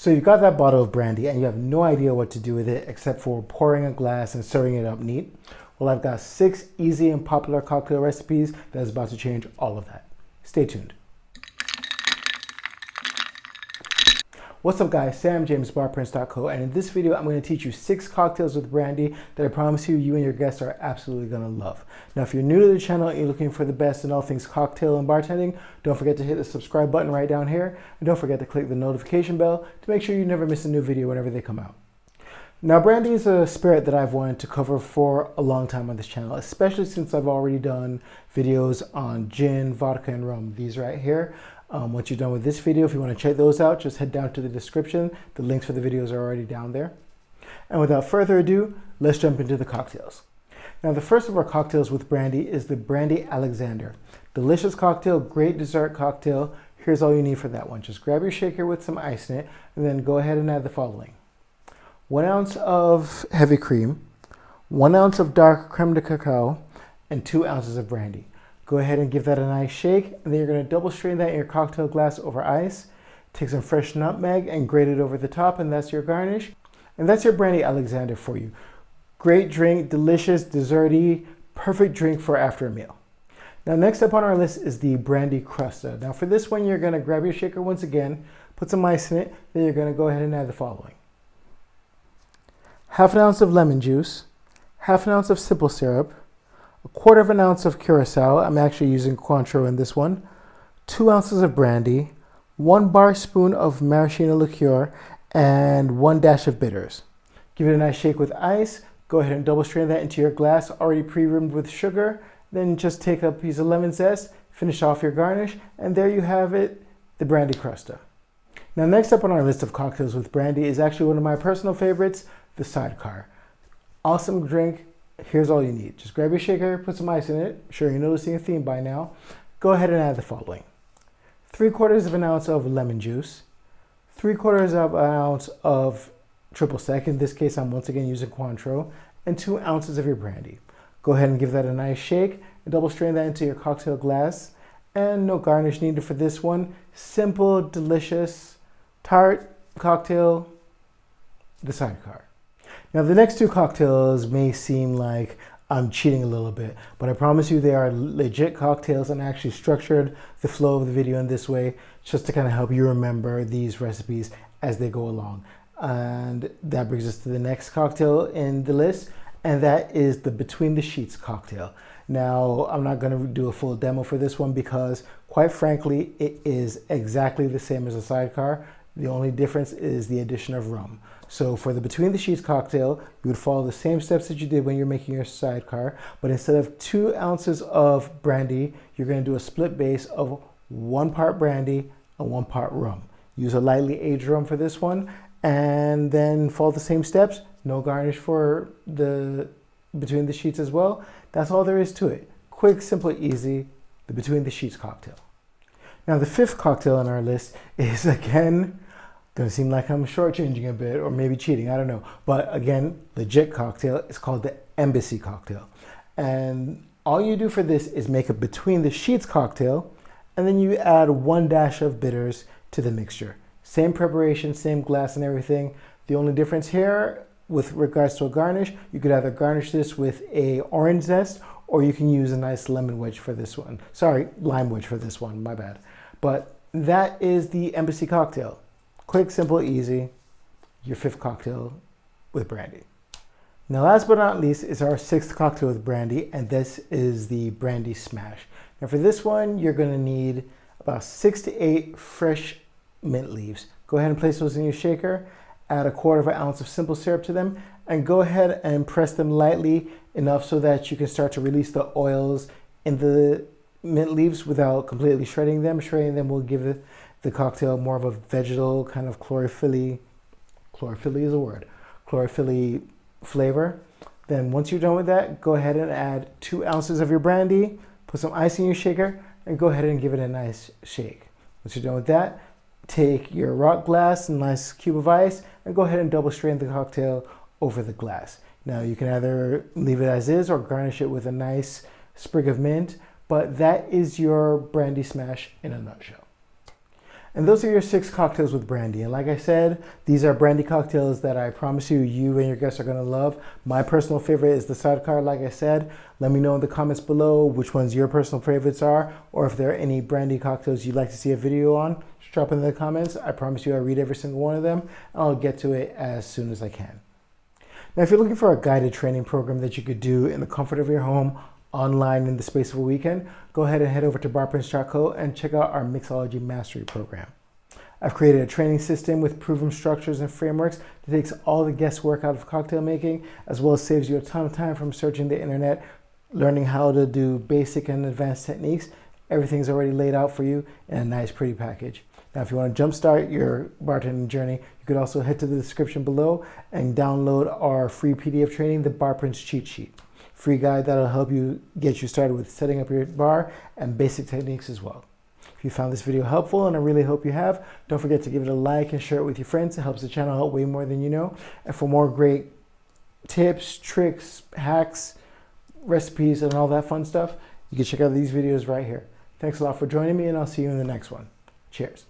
So you got that bottle of brandy and you have no idea what to do with it except for pouring a glass and serving it up neat. Well, I've got 6 easy and popular cocktail recipes that is about to change all of that. Stay tuned. What's up guys, Sam James, Barprints.co, and in this video I'm going to teach you 6 cocktails with brandy that I promise you and your guests are absolutely going to love. Now if you're new to the channel and you're looking for the best in all things cocktail and bartending, don't forget to hit the subscribe button right down here, and don't forget to click the notification bell to make sure you never miss a new video whenever they come out. Now brandy is a spirit that I've wanted to cover for a long time on this channel, especially since I've already done videos on gin, vodka, and rum, these right here. Once you're done with this video, if you want to check those out, just head down to the description. The links for the videos are already down there. And without further ado, let's jump into the cocktails. Now, the first of our cocktails with brandy is the Brandy Alexander. Delicious cocktail, great dessert cocktail. Here's all you need for that one. Just grab your shaker with some ice in it, and then go ahead and add the following. 1 ounce of heavy cream, 1 ounce of dark creme de cacao, and 2 ounces of brandy. Go ahead and give that a nice shake, and then you're going to double strain that in your cocktail glass over ice. Take some fresh nutmeg and grate it over the top, and that's your garnish. And that's your Brandy Alexander for you. Great drink, delicious, desserty, perfect drink for after a meal. Now next up on our list is the Brandy Crusta. Now for this one, you're going to grab your shaker once again, put some ice in it, then you're going to go ahead and add the following. 1/2 ounce of lemon juice, 1/2 ounce of simple syrup, 1/4 ounce of curacao, I'm actually using Cointreau in this one, 2 ounces of brandy, 1 bar spoon of maraschino liqueur, and 1 dash of bitters. Give it a nice shake with ice. Go ahead and double strain that into your glass already pre-rimmed with sugar. Then just take a piece of lemon zest, finish off your garnish, and there you have it, the Brandy Crusta. Now next up on our list of cocktails with brandy is actually one of my personal favorites, the Sidecar. Awesome drink. Here's all you need. Just grab your shaker, put some ice in it. Sure, you're noticing a theme by now. Go ahead and add the following. 3/4 ounce of lemon juice, 3/4 ounce of triple sec. In this case, I'm once again using Cointreau, and 2 ounces of your brandy. Go ahead and give that a nice shake and double strain that into your cocktail glass. And no garnish needed for this one. Simple, delicious, tart cocktail, the Sidecar. Now the next 2 cocktails may seem like I'm cheating a little bit, but I promise you they are legit cocktails, and I actually structured the flow of the video in this way just to kind of help you remember these recipes as they go along. And that brings us to the next cocktail in the list, and that is the Between the Sheets cocktail. Now I'm not going to do a full demo for this one because quite frankly it is exactly the same as a Sidecar. The only difference is the addition of rum. So for the Between the Sheets cocktail, you would follow the same steps that you did when you're making your Sidecar, but instead of 2 ounces of brandy, you're going to do a split base of 1 part brandy and 1 part rum. Use a lightly aged rum for this one, and then follow the same steps. No garnish for the Between the Sheets as well. That's all there is to it. Quick, simple, easy, the Between the Sheets cocktail. Now the 5th cocktail on our list is again, gonna seem like I'm shortchanging a bit or maybe cheating, I don't know. But again, legit cocktail. It's called the Embassy cocktail. And all you do for this is make a Between the Sheets cocktail, and then you add 1 dash of bitters to the mixture. Same preparation, same glass and everything. The only difference here with regards to a garnish, you could either garnish this with a orange zest, or you can use a nice lemon wedge for this one. Sorry, lime wedge for this one, my bad. But that is the Embassy cocktail. Quick, simple, easy, your 5th cocktail with brandy. Now last but not least is our 6th cocktail with brandy, and this is the Brandy Smash. Now for this one, you're gonna need about 6 to 8 fresh mint leaves. Go ahead and place those in your shaker, add 1/4 ounce of simple syrup to them, and go ahead and press them lightly enough so that you can start to release the oils in the mint leaves without completely shredding them. Shredding them will give the cocktail more of a vegetal kind of chlorophyll-y is a word, chlorophyll-y flavor. Then once you're done with that, go ahead and add 2 ounces of your brandy, put some ice in your shaker, and go ahead and give it a nice shake. Once you're done with that, take your rock glass and nice cube of ice and go ahead and double strain the cocktail over the glass. Now you can either leave it as is or garnish it with a nice sprig of mint, but that is your Brandy Smash in a nutshell. And those are your 6 cocktails with brandy. And like I said, these are brandy cocktails that I promise you and your guests are gonna love. My personal favorite is the Sidecar, like I said. Let me know in the comments below which ones your personal favorites are, or if there are any brandy cocktails you'd like to see a video on, just drop in the comments. I promise you I read every single one of them, and I'll get to it as soon as I can. Now, if you're looking for a guided training program that you could do in the comfort of your home, online in the space of a weekend, go ahead and head over to barprints.co and check out our Mixology Mastery program. I've created a training system with proven structures and frameworks that takes all the guesswork out of cocktail making, as well as saves you a ton of time from searching the internet, learning how to do basic and advanced techniques. Everything's already laid out for you in a nice, pretty package. Now, if you want to jumpstart your bartending journey, you could also head to the description below and download our free PDF training, the Barprints Cheat Sheet. Free guide that'll help you get you started with setting up your bar and basic techniques as well. If you found this video helpful, and I really hope you have, don't forget to give it a like and share it with your friends. It helps the channel out way more than you know. And for more great tips, tricks, hacks, recipes, and all that fun stuff, you can check out these videos right here. Thanks a lot for joining me, and I'll see you in the next one. Cheers.